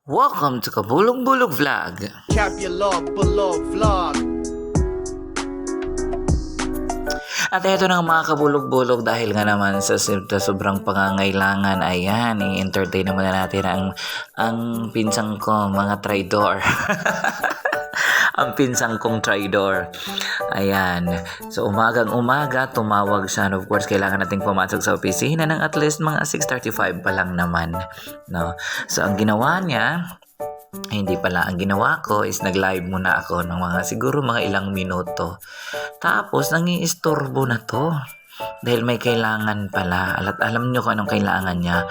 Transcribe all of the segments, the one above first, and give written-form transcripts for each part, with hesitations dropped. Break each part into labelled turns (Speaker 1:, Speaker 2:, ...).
Speaker 1: Welcome to Kabulog-Bulog Vlog.
Speaker 2: Bulog Vlog.
Speaker 1: At eto na mga kabulog-bulog dahil nga naman sa sobrang pangangailangan, ayan, i-entertain naman na natin ang pinsang ko, mga traidor. Ang pinsang kong traidor. Ayan. So, umagang-umaga, tumawag siya. And of course, kailangan nating pumasok sa opisina ng at least mga 6:35 pa lang naman. No? So, ang ginawa niya, hindi pala. Ang ginawa ko is nag-live muna ako ng mga siguro mga ilang minuto. Tapos, nangiistorbo na to. Dahil may kailangan pala. Alam nyo kung anong kailangan niya.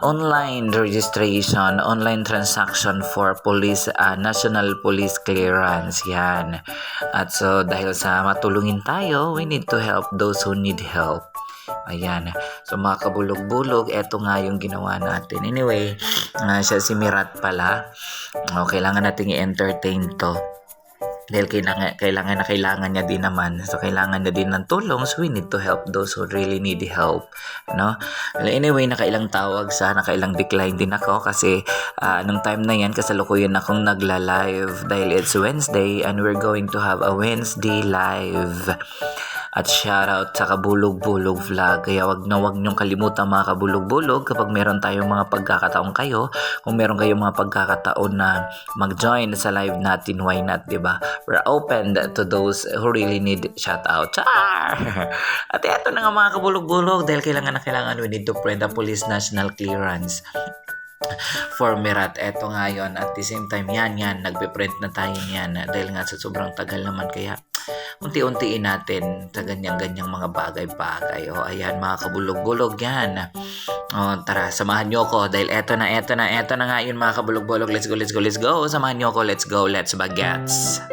Speaker 1: Online registration, online transaction for police, national police clearance. Yan. At so, dahil sa matulungin tayo, we need to help those who need help. Ayan. So, mga kabulog-bulog, eto nga yung ginawa natin. Anyway, siya si Mirat pala. Kailangan nating i-entertain to. Dahil kailangan niya din naman. So, kailangan niya din ng tulong. So, we need to help those who really need help. No? Anyway, nakailang tawag sa, nakailang decline din ako kasi nung time na yan, kasalukuyan akong nagla-live dahil it's Wednesday and we're going to have a Wednesday live. At shoutout sa Kabulog-Bulog Vlog. Kaya wag niyong kalimutan mga kabulog-bulog kapag meron tayong mga pagkakataon kayo. Kung meron kayong mga pagkakataon na mag-join sa live natin, why not, diba? We're open to those who really need shoutout. Char! At eto na nga mga kabulog-bulog dahil kailangan we need to print a police national clearance for Mirat. Eto nga yun. At the same time, yan, nagpe-print na tayo yan dahil nga sa sobrang tagal naman kaya unti-untiin natin sa ganyang mga bagay-bagay. Ayan mga kabulog-bulog yan. Tara, samahan nyo ko dahil eto na nga yun mga kabulog-bulog. Let's go. Samahan nyo ko, let's go, let's bagets.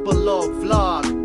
Speaker 2: Bulog Vlog.